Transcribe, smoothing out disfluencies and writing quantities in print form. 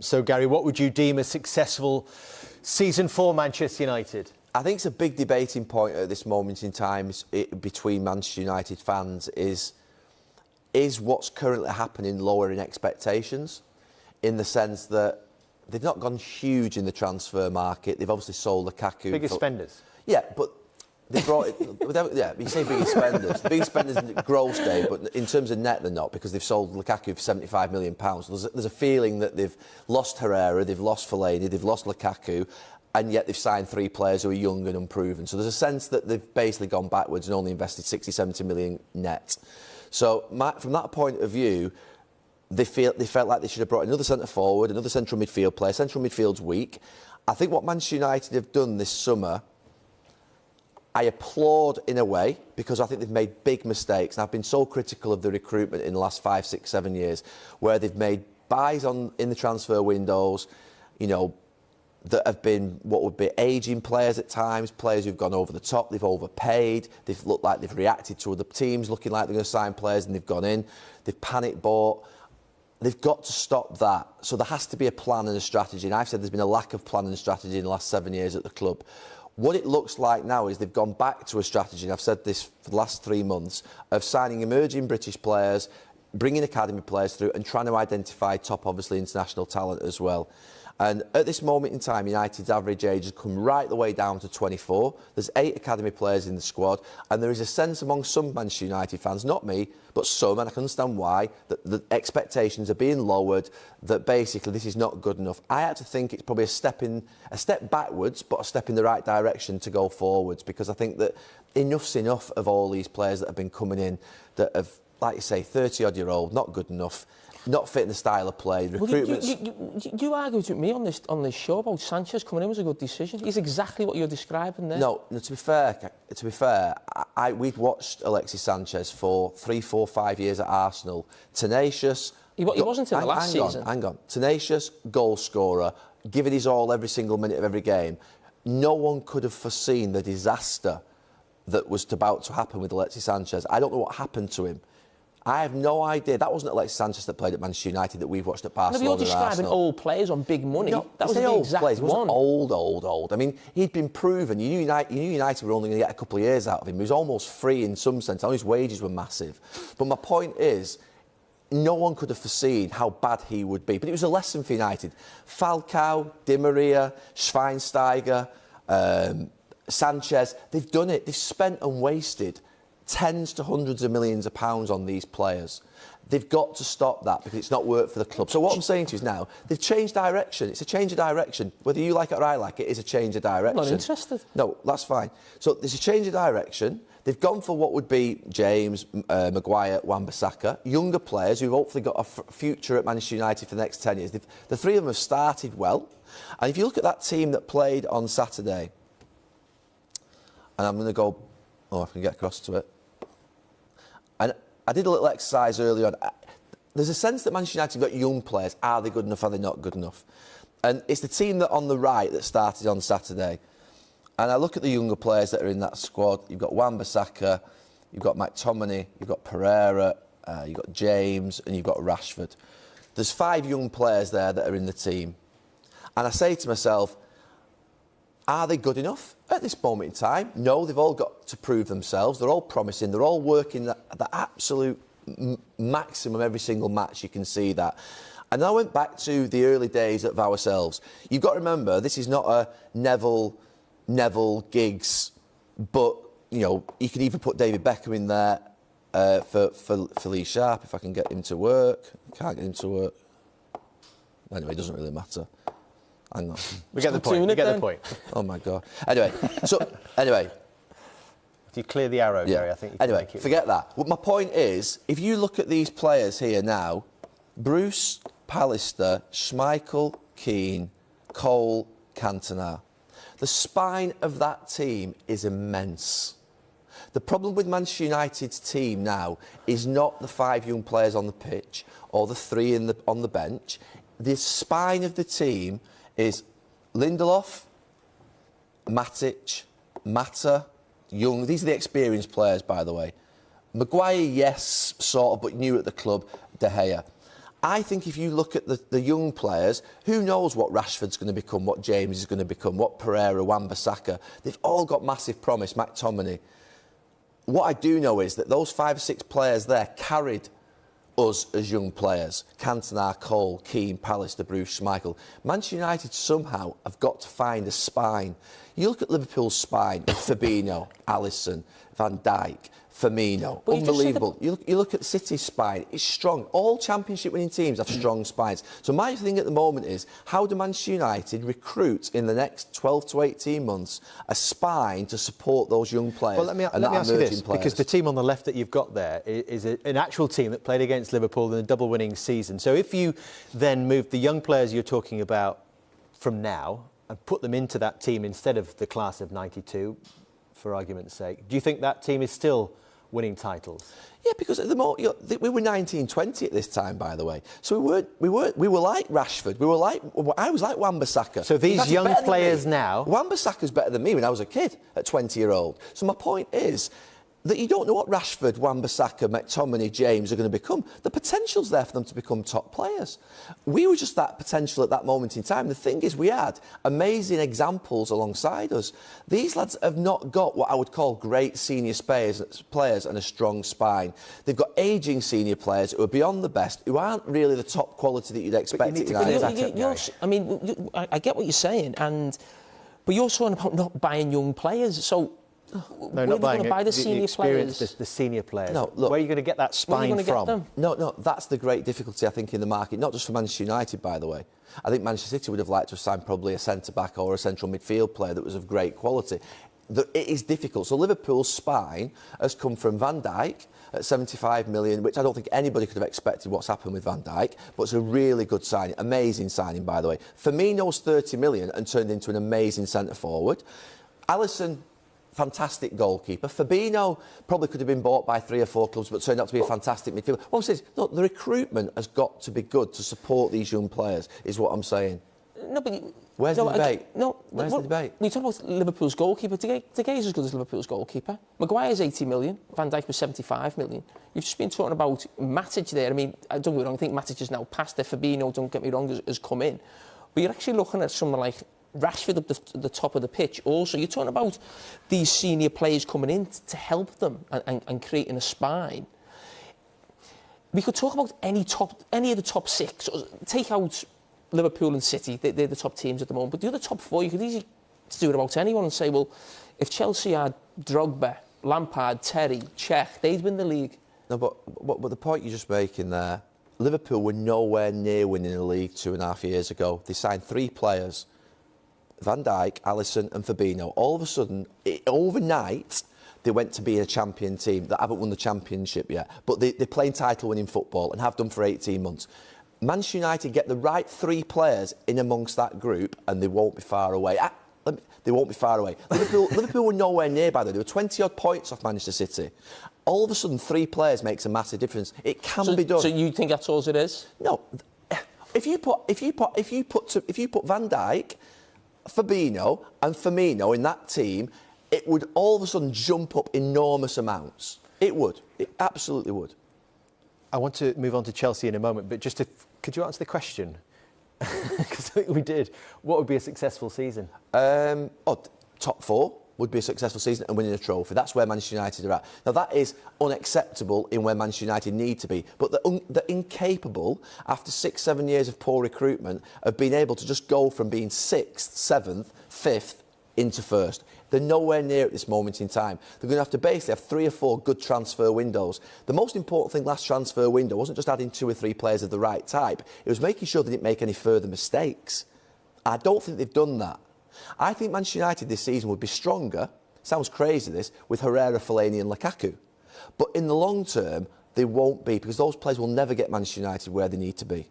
So, Gary, what would you deem a successful season for Manchester United? I think it's a big debating point at this moment in time between Manchester United fans is what's currently happening lowering expectations, in the sense that they've not gone huge in the transfer market. They've obviously sold Lukaku. Biggest spenders. Yeah, but they brought it. Yeah, you say biggest spenders. The biggest spenders in gross day, but in terms of net, they're not, because they've sold Lukaku for £75 million. There's a feeling that they've lost Herrera, they've lost Fellaini, they've lost Lukaku, and yet they've signed 3 players who are young and unproven. So there's a sense that they've basically gone backwards and only invested 60, 70 million net. So from that point of view, they felt like they should have brought another centre forward, another central midfield player. Central midfield's weak. I think what Manchester United have done this summer, I applaud in a way, because I think they've made big mistakes. And I've been so critical of the recruitment in the last 5, 6, 7 years, where they've made buys in the transfer windows, you know, that have been what would be ageing players at times, players who've gone over the top, they've overpaid, they've looked like they've reacted to other teams, looking like they're going to sign players and they've gone in, they've panic bought. They've got to stop that. So there has to be a plan and a strategy. And I've said there's been a lack of plan and strategy in the last 7 years at the club. What it looks like now is they've gone back to a strategy, and I've said this for the last 3 months, of signing emerging British players, bringing academy players through and trying to identify top, obviously, international talent as well. And at this moment in time, United's average age has come right the way down to 24. There's 8 academy players in the squad, and there is a sense among some Manchester United fans, not me, but some, and I can understand why, that the expectations are being lowered, that basically this is not good enough. I actually think it's probably a step backwards, but a step in the right direction to go forwards, because I think that enough's enough of all these players that have been coming in that have, like you say, 30-odd-year-old, not good enough, not fitting the style of play. Recruitments. You argued with me on this show about Sanchez coming in was a good decision. He's exactly what you're describing there. No, to be fair, we'd watched Alexis Sanchez for 3, 4, 5 years at Arsenal. Tenacious. He wasn't in the last season. Hang on. Tenacious, goal scorer, giving his all every single minute of every game. No one could have foreseen the disaster that was about to happen with Alexis Sanchez. I don't know what happened to him. I have no idea. That wasn't Alexis Sanchez that played at Manchester United that we've watched at Barcelona. No, but you're describing old players on big money. No, that was the old exact players. He wasn't one. old. I mean, he'd been proven. You knew United were only going to get a couple of years out of him. He was almost free in some sense. I know his wages were massive. But my point is, no one could have foreseen how bad he would be. But it was a lesson for United. Falcao, Di Maria, Schweinsteiger, Sanchez, they've done it. They've spent and wasted tens to hundreds of millions of pounds on these players. They've got to stop that, because it's not worked for the club. So what I'm saying to you is now, they've changed direction. It's a change of direction. Whether you like it or I like it, it's a change of direction. I'm not interested. No, that's fine. So there's a change of direction. They've gone for what would be James, Maguire, Wan-Bissaka, younger players who've hopefully got a future at Manchester United for the next 10 years. The 3 of them have started well. And if you look at that team that played on Saturday, and I'm going to go, I can get across to it. And I did a little exercise early on. There's a sense that Manchester United have got young players. Are they good enough? Are they not good enough? And it's the team that on the right that started on Saturday. And I look at the younger players that are in that squad. You've got Wan-Bissaka, you've got McTominay, you've got Pereira, you've got James, and you've got Rashford. There's 5 young players there that are in the team. And I say to myself, are they good enough at this moment in time? No, they've all got to prove themselves. They're all promising. They're all working at the absolute maximum every single match. You can see that. And I went back to the early days of ourselves. You've got to remember, this is not a Neville, Giggs, but, you know, you can even put David Beckham in there for Lee Sharp, if I can get him to work. Can't get him to work. Anyway, it doesn't really matter. Hang on. We get the point. We get the point. Oh, my God. Anyway, If you clear the arrow, Gary, I think you can anyway, make it. forget that. Well, my point is, if you look at these players here now, Bruce, Pallister, Schmeichel, Keane, Cole, Cantona, the spine of that team is immense. The problem with Manchester United's team now is not the 5 young players on the pitch or the 3 on the bench. The spine of the team is Lindelof, Matic, Mata, Young. These are the experienced players, by the way. Maguire, yes, sort of, but new at the club. De Gea. I think if you look at the young players, who knows what Rashford's going to become, what James is going to become, what Pereira, Wan-Bissaka, they've all got massive promise, McTominay. What I do know is that those 5 or 6 players there carried us as young players. Cantona, Cole, Keane, Pallister, Bruce, Schmeichel. Manchester United somehow have got to find a spine. You look at Liverpool's spine, Fabinho, Alisson, Van Dijk, Firmino, But unbelievable. You look at City's spine, it's strong. All championship winning teams have strong spines. So my thing at the moment is, how do Manchester United recruit in the next 12 to 18 months a spine to support those young players? Well, let me ask you this, because the team on the left that you've got there is an actual team that played against Liverpool in a double winning season. So if you then move the young players you're talking about from now and put them into that team instead of the class of 92, for argument's sake, do you think that team is still winning titles? Yeah, because at the moment we were 19-20 at this time, by the way. So we were like Rashford. I was like Wan-Bissaka. So these young players now, Wan-Bissaka's better than me when I was a kid at 20-year-old. So my point is that you don't know what Rashford, Wan-Bissaka, McTominay, James are going to become. The potential's there for them to become top players. We were just that potential at that moment in time. The thing is, we had amazing examples alongside us. These lads have not got what I would call great senior players and a strong spine. They've got ageing senior players who are beyond the best, who aren't really the top quality that you'd expect. I get what you're saying, but you're talking about not buying young players, so... No, not buying buy the senior players. The senior players. No, look, where are you going to get that spine from? No, that's the great difficulty, I think, in the market, not just for Manchester United, by the way. I think Manchester City would have liked to have signed probably a centre-back or a central midfield player that was of great quality. It is difficult. So Liverpool's spine has come from Van Dijk at 75 million, which I don't think anybody could have expected what's happened with Van Dijk, but it's a really good signing, amazing signing, by the way. Firmino's 30 million and turned into an amazing centre-forward. Alisson, fantastic goalkeeper. Fabinho probably could have been bought by 3 or 4 clubs, but turned out to be a fantastic midfielder. What I'm saying is, no, the recruitment has got to be good to support these young players, is what I'm saying. No, but... Where's the debate? Where's the debate? We talk about Liverpool's goalkeeper. De Gea's as good as Liverpool's goalkeeper. Maguire's 80 million. Van Dijk was 75 million. You've just been talking about Matic there. I mean, don't get me wrong, I think Matic is now past there. Fabinho, don't get me wrong, has come in. But you're actually looking at someone like Rashford up the top of the pitch. Also, you're talking about these senior players coming in to help them and creating a spine. We could talk about any of the top 6. Take out Liverpool and City, they're the top teams at the moment. But the other top 4, you could easily do it about anyone and say, well, if Chelsea had Drogba, Lampard, Terry, Cech, they'd win the league. No, but the point you're just making there, Liverpool were nowhere near winning the league 2.5 years ago. They signed 3 players. Van Dijk, Alisson and Fabinho. All of a sudden, overnight, they went to be a champion team that haven't won the championship yet, but they're playing title-winning football and have done for 18 months. Manchester United get the right 3 players in amongst that group and they won't be far away. They won't be far away. Liverpool were nowhere near, by the way. They were 20-odd points off Manchester City. All of a sudden, 3 players makes a massitive difference. It can be done. So you think that's all it is? No. If you put Van Dijk, Fabinho and Firmino in that team, it would all of a sudden jump up enormous amounts. It would. It absolutely would. I want to move on to Chelsea in a moment, but could you answer the question? Because we did. What would be a successful season? Top 4 would be a successful season and winning a trophy. That's where Manchester United are at. Now, that is unacceptable in where Manchester United need to be. But they're incapable, after 6-7 years of poor recruitment, of being able to just go from being 6th, 7th, 5th into 1st. They're nowhere near at this moment in time. They're going to have to basically have 3 or 4 good transfer windows. The most important thing last transfer window wasn't just adding 2 or 3 players of the right type. It was making sure they didn't make any further mistakes. I don't think they've done that. I think Manchester United this season would be stronger, sounds crazy this, with Herrera, Fellaini and Lukaku. But in the long term, they won't be, because those players will never get Manchester United where they need to be.